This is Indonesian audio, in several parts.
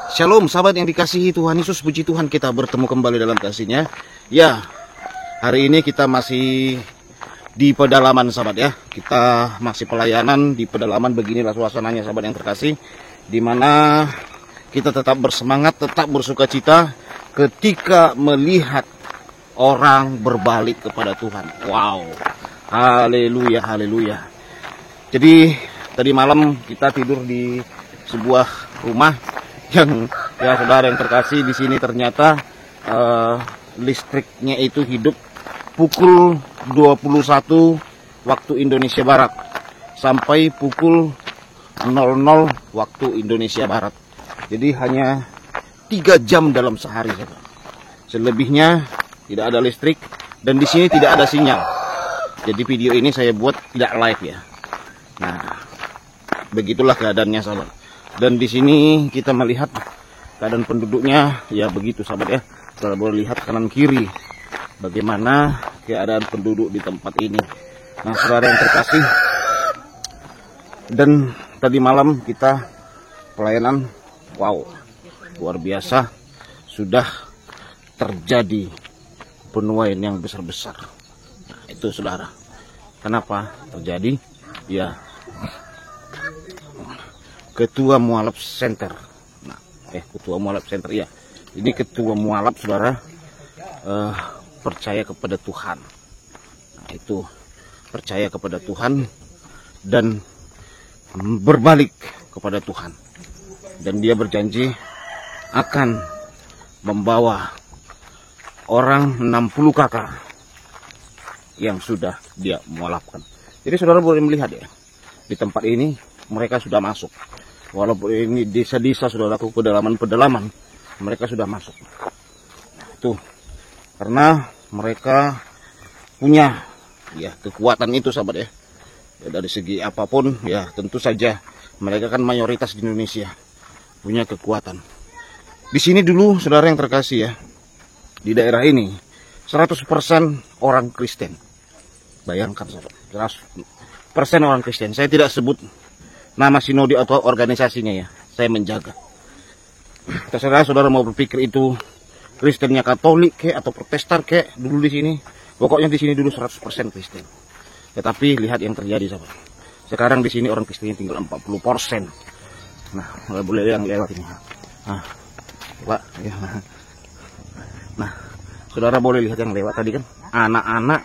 Shalom sahabat yang dikasihi Tuhan Yesus, puji Tuhan kita bertemu kembali dalam kasih-Nya. Ya, hari ini kita masih di pedalaman sahabat ya. Kita masih pelayanan di pedalaman, beginilah suasananya sahabat yang terkasih. Dimana kita tetap bersemangat, tetap bersuka cita ketika melihat orang berbalik kepada Tuhan. Wow, haleluya, haleluya. Jadi tadi malam kita tidur di sebuah rumah yang ya saudara yang terkasih, di sini ternyata listriknya itu hidup pukul 21 waktu Indonesia Barat sampai pukul 00 waktu Indonesia Barat. Jadi hanya 3 jam dalam sehari saudara. Selebihnya tidak ada listrik dan di sini tidak ada sinyal. Jadi video ini saya buat tidak live ya. Nah, begitulah keadaannya sahabat. Dan di sini kita melihat keadaan penduduknya ya begitu sahabat ya. Saudara boleh lihat kanan kiri bagaimana keadaan penduduk di tempat ini. Nah saudara yang terkasih, dan tadi malam kita pelayanan, wow, luar biasa, sudah terjadi penuaian yang besar-besar. Nah, itu saudara. Kenapa terjadi? Ya, Ketua Mualaf Center. Nah, Ketua Mualaf Center ya. Ini Ketua Mualaf saudara percaya kepada Tuhan. Nah, itu percaya kepada Tuhan dan berbalik kepada Tuhan. Dan dia berjanji akan membawa orang 60 kakak yang sudah dia mualafkan. Jadi saudara boleh melihat ya, di tempat ini mereka sudah masuk. Walaupun ini desa-desa saudaraku, pedalaman-pedalaman, mereka sudah masuk. Itu karena mereka punya ya kekuatan itu sahabat ya. Ya dari segi apapun ya tentu saja mereka kan mayoritas di Indonesia, punya kekuatan. Di sini dulu saudara yang terkasih ya, di daerah ini 100% orang Kristen. Bayangkan sahabat, 100% orang Kristen. Saya tidak sebut nama sinode atau organisasinya ya, saya menjaga. Terserah saudara mau berpikir itu Kristennya Katolik kek atau Protestan kek dulu di sini. Pokoknya di sini dulu 100% Kristen. Tetapi lihat yang terjadi sahabat. Sekarang di sini orang Kristennya tinggal 40%. Nah, nggak boleh yang lewat ini. Nah, Pak, ya. Nah, saudara boleh lihat yang lewat tadi kan? Anak-anak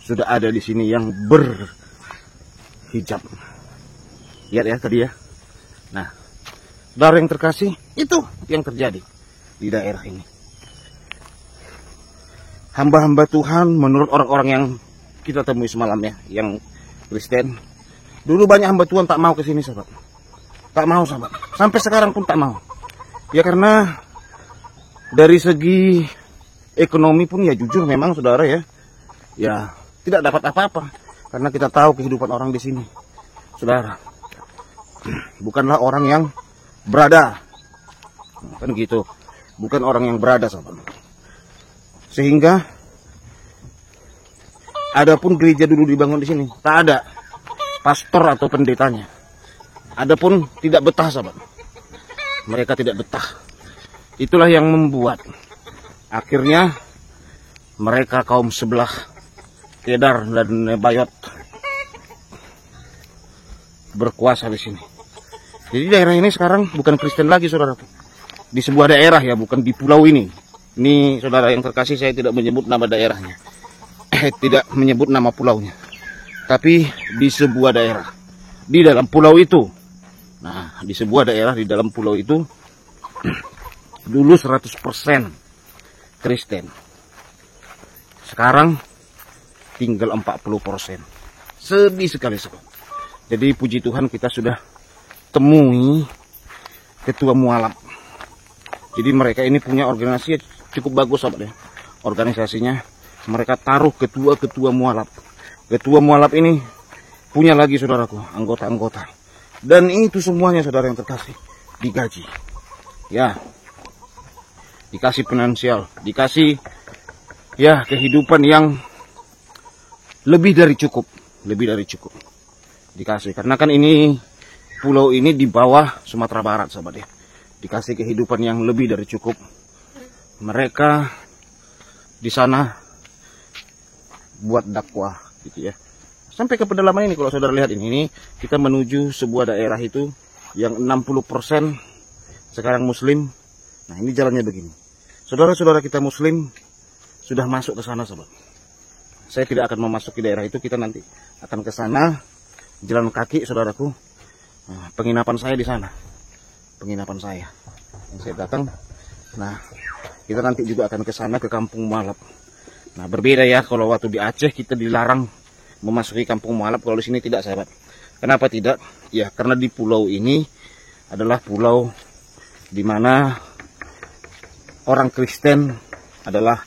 sudah ada di sini yang berhijab. Lihat ya tadi ya. Nah, saudara yang terkasih, itu yang terjadi di daerah ini. Hamba-hamba Tuhan menurut orang-orang yang kita temui semalam ya, yang Kristen. Dulu banyak hamba Tuhan tak mau ke sini sahabat. Tak mau sahabat. Sampai sekarang pun tak mau. Ya karena dari segi ekonomi pun ya jujur memang saudara ya. Ya tidak dapat apa-apa. Karena kita tahu kehidupan orang di sini. Saudara, bukanlah orang yang berada, kan gitu, bukan orang yang berada sahabat. Sehingga adapun gereja dulu dibangun di sini tak ada pastor atau pendetanya. Adapun tidak betah sahabat, mereka tidak betah. Itulah yang membuat akhirnya mereka kaum sebelah Kedar dan Nebayot berkuasa di sini. Jadi daerah ini sekarang bukan Kristen lagi saudara. Di sebuah daerah ya, bukan di pulau ini. Ini saudara yang terkasih, saya tidak menyebut nama daerahnya. Tidak menyebut nama pulaunya. Tapi di sebuah daerah. Di dalam pulau itu. Nah, di sebuah daerah di dalam pulau itu dulu 100% Kristen. Sekarang tinggal 40%. Sedih sekali sobat. Jadi puji Tuhan kita sudah temui Ketua Mualaf. Jadi mereka ini punya organisasi cukup bagus sahabat ya. Organisasinya mereka taruh ketua-ketua Mualaf. Ketua Mualaf ini punya lagi saudaraku anggota-anggota. Dan itu semuanya saudara yang terkasih digaji. Ya. Dikasih finansial, dikasih ya kehidupan yang lebih dari cukup, lebih dari cukup. Dikasih karena kan ini pulau ini di bawah Sumatera Barat sahabat ya. dikasih kehidupan yang lebih dari cukup. Mereka di sana buat dakwah gitu ya. Sampai ke pedalaman ini, kalau saudara lihat ini kita menuju sebuah daerah itu yang 60% sekarang muslim. Nah, ini jalannya begini. Saudara-saudara kita muslim sudah masuk ke sana, sahabat. Saya tidak akan memasuki daerah itu, kita nanti akan ke sana jalan kaki, saudaraku. Nah, penginapan saya di sana. Penginapan saya. Yang saya datang. Nah, kita nanti juga akan ke sana, ke Kampung Mualaf. Nah, berbeda ya, kalau waktu di Aceh kita dilarang memasuki Kampung Mualaf, kalau di sini tidak, sahabat. Kenapa tidak? Ya, karena di pulau ini adalah pulau di mana orang Kristen adalah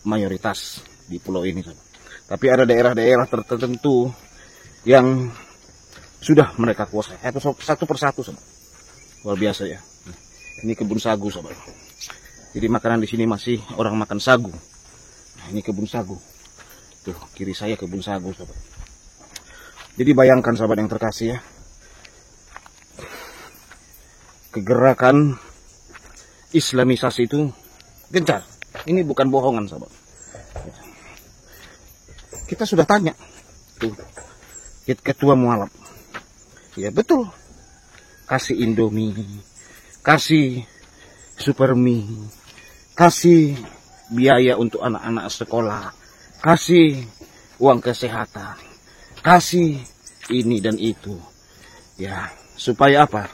mayoritas di pulau ini, sahabat. Tapi ada daerah-daerah tertentu yang sudah mereka kuasai satu persatu, sahabat. Luar biasa ya. Ini kebun sagu, sahabat. Jadi makanan di sini masih orang makan sagu. Nah, ini kebun sagu. Tuh, kiri saya kebun sagu, sahabat. Jadi bayangkan, sahabat yang terkasih ya. Kegerakan Islamisasi itu gencar. Ini bukan bohongan, sahabat. Kita sudah tanya. Tuh, Ketua Mualaf. Ya betul. Kasih Indomie, kasih Super Mie, kasih biaya untuk anak-anak sekolah, kasih uang kesehatan, kasih ini dan itu. Ya, supaya apa?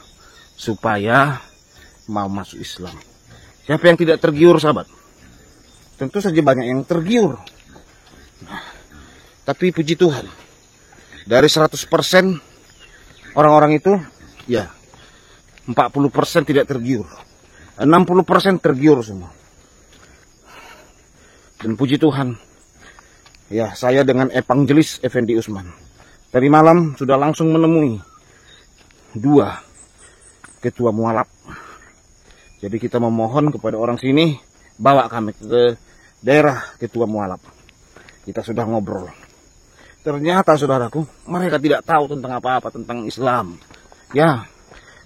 Supaya mau masuk Islam. Siapa yang tidak tergiur, sahabat? Tentu saja banyak yang tergiur. Nah, tapi puji Tuhan, dari 100% orang-orang itu, ya 40% tidak tergiur, 60% tergiur semua. Dan puji Tuhan, ya saya dengan Evangelis Effendi Usman tadi malam sudah langsung menemui 2 ketua mualaf. Jadi kita memohon kepada orang sini, bawa kami ke daerah ketua mualaf. Kita sudah ngobrol. Ternyata saudaraku, mereka tidak tahu tentang apa-apa tentang Islam. Ya,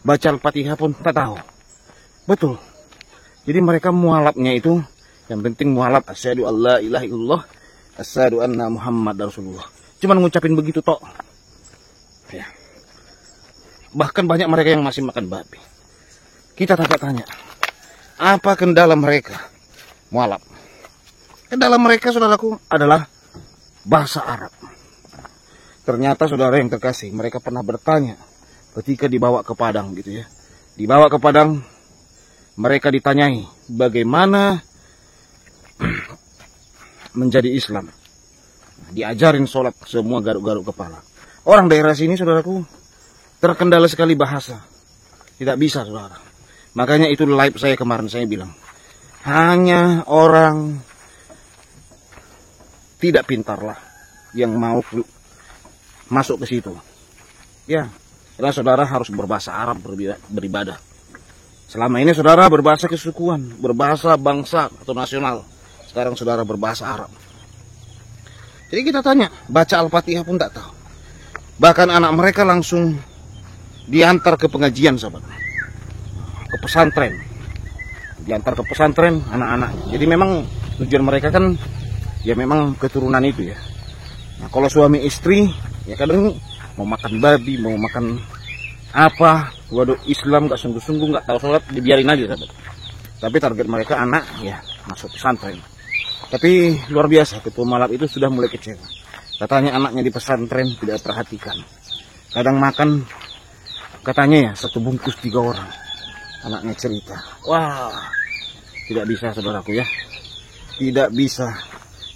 baca Al-Fatihah pun tak tahu. Betul. Jadi mereka mualafnya itu, yang penting mualaf asyhadu alla ilaha illallah, asyhadu anna Muhammad Rasulullah. Cuman ngucapin begitu tok. Ya. Bahkan banyak mereka yang masih makan babi. Kita tanya, apa kendala mereka mualaf? Kendala mereka, saudaraku, adalah bahasa Arab. Ternyata saudara yang terkasih, mereka pernah bertanya ketika dibawa ke Padang gitu ya. Dibawa ke Padang, mereka ditanyai bagaimana menjadi Islam. Diajarin sholat, semua garuk-garuk kepala. Orang daerah sini, saudaraku, terkendala sekali bahasa. Tidak bisa, saudara. Makanya itu live saya kemarin, saya bilang, hanya orang tidak pintarlah yang mau masuk ke situ. Ya, karena saudara harus berbahasa Arab beribadah. Selama ini saudara berbahasa kesukuan, berbahasa bangsa atau nasional. Sekarang saudara berbahasa Arab. Jadi kita tanya, baca Al-Fatihah pun tak tahu. Bahkan anak mereka langsung diantar ke pengajian, sahabat. Ke pesantren. Diantar ke pesantren anak-anak. Jadi memang tujuan mereka kan ya memang keturunan itu ya. Nah, kalau suami istri ya kadang mau makan babi, mau makan apa, waduh Islam gak sungguh-sungguh, gak tahu sholat, dibiarin aja, sahabat. Tapi target mereka anak ya masuk pesantren. Tapi luar biasa, ketua mualaf itu sudah mulai kecewa. Katanya anaknya di pesantren tidak perhatikan. Kadang makan katanya ya 1 bungkus 3 orang. Anaknya cerita. Wah, tidak bisa saudaraku ya. Tidak bisa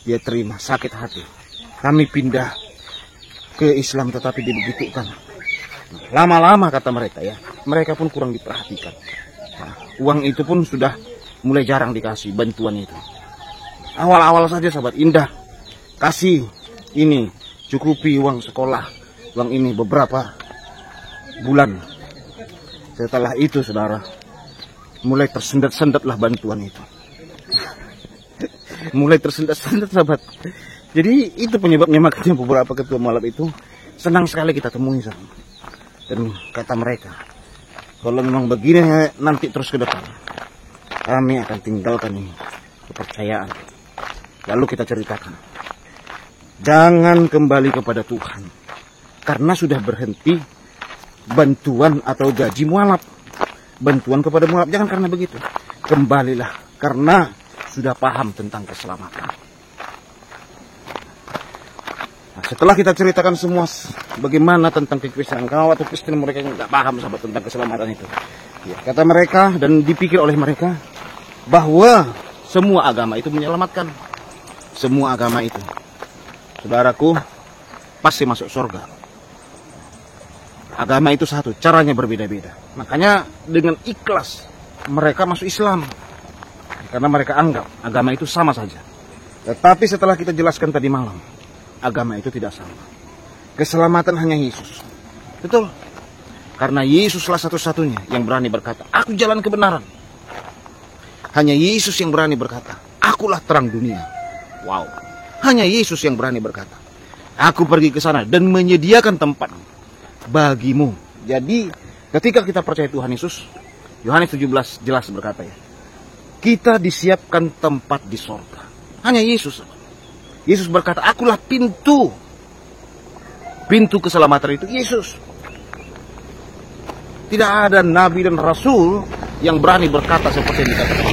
dia terima, sakit hati. Kami pindah ke Islam tetapi dibegitukan. Lama-lama kata mereka ya, mereka pun kurang diperhatikan. Nah, uang itu pun sudah mulai jarang dikasih bantuan itu. Awal-awal saja sahabat indah, kasih ini, cukupi uang sekolah, uang ini beberapa bulan. Setelah itu saudara, mulai tersendat-sendatlah bantuan itu. Mulai tersendat-sendat sahabat. Jadi itu penyebabnya makanya beberapa ketua mualaf itu senang sekali kita temui sahabat. Dan kata mereka, Kalau memang begini nanti terus ke depan, kami akan tinggalkan ini kepercayaan. Lalu kita ceritakan, jangan kembali kepada Tuhan, karena sudah berhenti bantuan atau gaji mualaf. Bantuan kepada mualaf, jangan karena begitu. Kembalilah, karena sudah paham tentang keselamatan. Nah, setelah kita ceritakan semua bagaimana tentang kekristenan, karena waktu Kristen mereka nggak paham sahabat tentang keselamatan itu. Ya, kata mereka dan dipikir oleh mereka bahwa semua agama itu menyelamatkan. Semua agama itu, saudaraku, pasti masuk surga. Agama itu satu, caranya berbeda-beda. Makanya dengan ikhlas mereka masuk Islam, karena mereka anggap agama itu sama saja. Tetapi setelah kita jelaskan tadi malam, agama itu tidak sama. Keselamatan hanya Yesus. Betul. Karena Yesuslah satu-satunya yang berani berkata, aku jalan kebenaran. Hanya Yesus yang berani berkata, akulah terang dunia. Wow. Hanya Yesus yang berani berkata, aku pergi ke sana dan menyediakan tempat bagimu. Jadi ketika kita percaya Tuhan Yesus, Yohanes 17 jelas berkata ya, kita disiapkan tempat di sorga. Hanya Yesus. Yesus berkata, akulah pintu. Pintu keselamatan itu Yesus. Tidak ada nabi dan rasul yang berani berkata seperti yang dikatakan.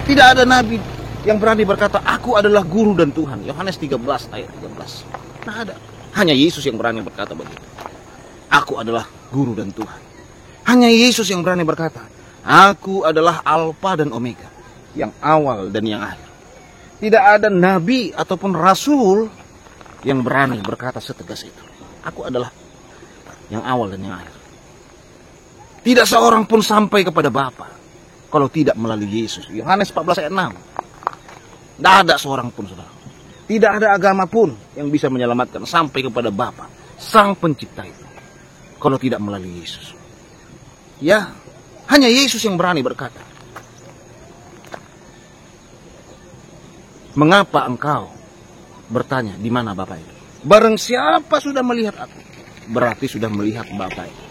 Tidak ada nabi yang berani berkata, aku adalah guru dan Tuhan. Yohanes 13 ayat 13. Nah ada. Hanya Yesus yang berani berkata begitu. Aku adalah guru dan Tuhan. Hanya Yesus yang berani berkata, aku adalah Alfa dan Omega, yang awal dan yang akhir. Tidak ada nabi ataupun rasul yang berani berkata setegas itu. Aku adalah yang awal dan yang akhir. Tidak seorang pun sampai kepada Bapa kalau tidak melalui Yesus. Yohanes 14 ayat 6. Tidak ada seorang pun, saudara. Tidak ada agama pun yang bisa menyelamatkan sampai kepada Bapa, Sang Pencipta itu, kalau tidak melalui Yesus. Ya, hanya Yesus yang berani berkata, mengapa engkau bertanya di mana Bapa itu? Barang siapa sudah melihat aku, berarti sudah melihat Bapa itu.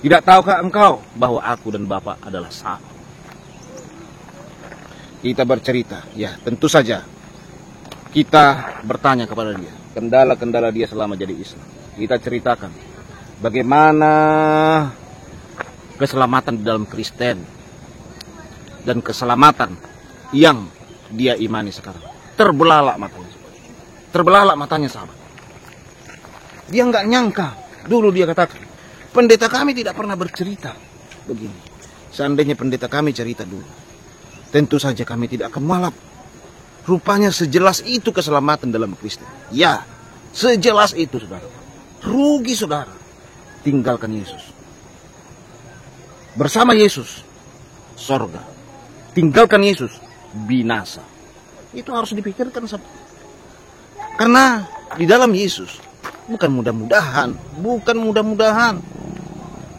Tidak tahukah engkau bahwa aku dan Bapa adalah sama? Kita bercerita, ya tentu saja kita bertanya kepada dia, kendala-kendala dia selama jadi Islam. Kita ceritakan bagaimana keselamatan di dalam Kristen dan keselamatan yang dia imani sekarang. Terbelalak matanya. Terbelalak matanya, sahabat. Dia nggak nyangka. Dulu dia katakan, pendeta kami tidak pernah bercerita begini. Seandainya pendeta kami cerita dulu, tentu saja kami tidak akan mualaf. Rupanya sejelas itu keselamatan dalam Kristen. Ya, sejelas itu, saudara. Rugi, saudara. Tinggalkan Yesus. Bersama Yesus, sorga. Tinggalkan Yesus, binasa. Itu harus dipikirkan, sahabat. Karena di dalam Yesus, bukan mudah-mudahan.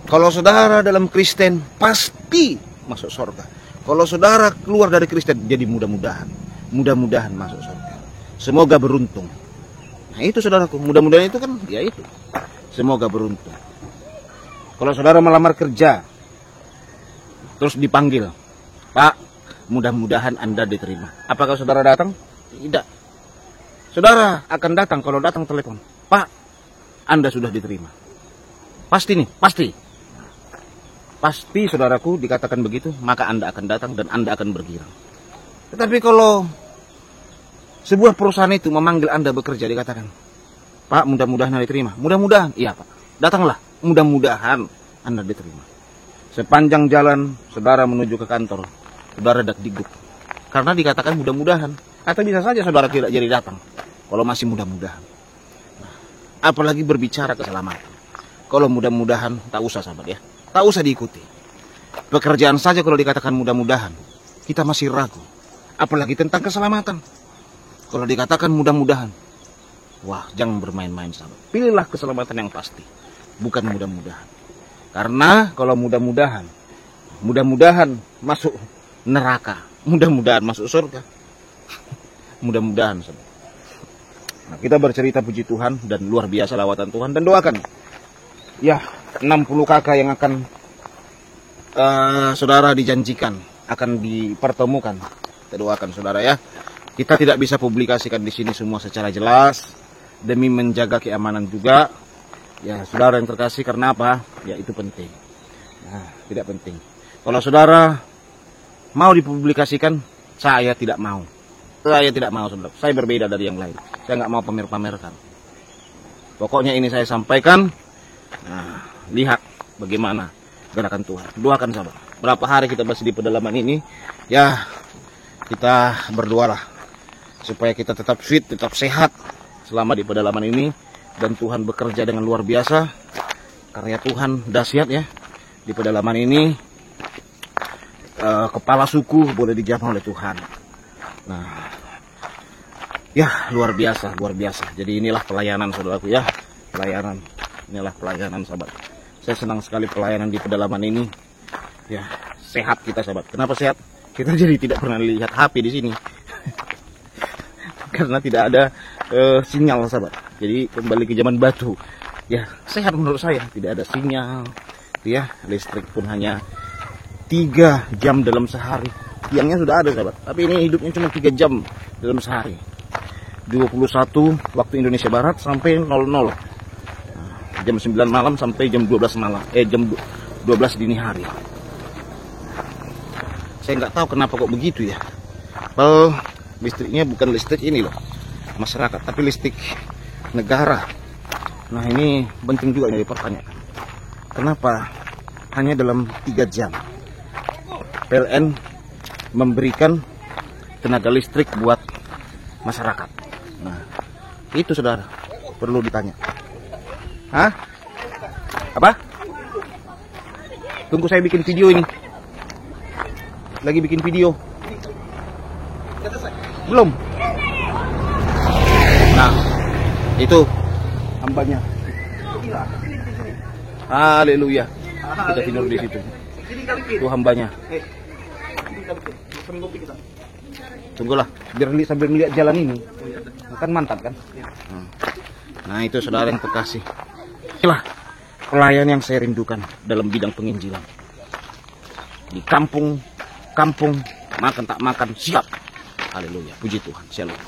Kalau saudara dalam Kristen, pasti masuk sorga. Kalau saudara keluar dari Kristen, jadi mudah-mudahan. Mudah-mudahan masuk surga. Semoga beruntung. Nah itu saudaraku, mudah-mudahan itu kan ya itu. Semoga beruntung. Kalau saudara melamar kerja, terus dipanggil, Pak, mudah-mudahan Anda diterima. Apakah saudara datang? Tidak. Saudara akan datang kalau datang telepon, Pak, Anda sudah diterima. Pasti nih, pasti. Pasti saudaraku dikatakan begitu, maka Anda akan datang dan Anda akan bergirang. Tetapi kalau sebuah perusahaan itu memanggil Anda bekerja, dikatakan, Pak, mudah-mudahan Anda diterima. Mudah-mudahan, iya Pak, datanglah. Mudah-mudahan Anda diterima. Sepanjang jalan saudara menuju ke kantor, saudara dak-diguk. Karena dikatakan mudah-mudahan. Atau bisa saja saudara tidak jadi datang, kalau masih mudah-mudahan. Apalagi berbicara keselamatan. Kalau mudah-mudahan, tak usah sahabat ya. Tak usah diikuti. Pekerjaan saja kalau dikatakan mudah-mudahan, kita masih ragu. Apalagi tentang keselamatan. Kalau dikatakan mudah-mudahan, wah, jangan bermain-main, sahabat. Pilihlah keselamatan yang pasti, bukan mudah-mudahan. Karena kalau mudah-mudahan masuk neraka, mudah-mudahan masuk surga. Mudah-mudahan, sahabat. Nah, kita bercerita puji Tuhan dan luar biasa lawatan Tuhan, dan doakan ya 60 kakak yang akan saudara dijanjikan akan dipertemukan. Kita doakan saudara ya. Kita tidak bisa publikasikan di sini semua secara jelas demi menjaga keamanan juga. Ya, saudara yang terkasih, karena apa? Ya, itu penting. Nah, tidak penting. Kalau saudara mau dipublikasikan, saya tidak mau. Saya tidak mau, saudara. Saya berbeda dari yang lain. Saya nggak mau pamer-pamerkan. Pokoknya ini saya sampaikan. Nah, lihat bagaimana gerakan Tuhan. Doakan sahabat. Berapa hari kita masih di pedalaman ini, ya kita berdoalah supaya kita tetap fit, tetap sehat selama di pedalaman ini, dan Tuhan bekerja dengan luar biasa. Karya Tuhan dahsyat ya di pedalaman ini. Kepala suku boleh dijamah oleh Tuhan. Nah, ya luar biasa, luar biasa. Jadi inilah pelayanan saudaraku ya, pelayanan. Inilah pelayanan sahabat. Saya senang sekali pelayanan di pedalaman ini. Ya, sehat kita sahabat. Kenapa sehat? Kita jadi tidak pernah lihat HP di sini. Karena tidak ada sinyal sahabat. Jadi kembali ke zaman batu. Ya, sehat menurut saya. Tidak ada sinyal. Ya, listrik pun hanya 3 jam dalam sehari. Tiangnya sudah ada sahabat. Tapi ini hidupnya cuma 3 jam dalam sehari. 21 waktu Indonesia Barat sampai 00. Jam 9 malam sampai jam 12 malam. Jam 12 dini hari. Saya nggak tahu kenapa kok begitu ya. Well, listriknya bukan listrik ini loh, masyarakat, tapi listrik negara. Nah, ini penting juga yang dipertanyakan. Kenapa hanya dalam 3 jam PLN memberikan tenaga listrik buat masyarakat? Nah, itu saudara perlu ditanya. Hah? Apa? Tunggu saya bikin video ini. Lagi bikin video. Belum. Nah, itu hambanya. Haleluya. Kita tidur di situ. Itu hambanya. Tunggulah, biar sambil melihat jalan ini. Kan mantap kan? Nah, itu saudara yang terkasih. Inilah pelayan yang saya rindukan dalam bidang penginjilan. Di kampung, makan tak makan, siap. Haleluya, puji Tuhan. Shalom.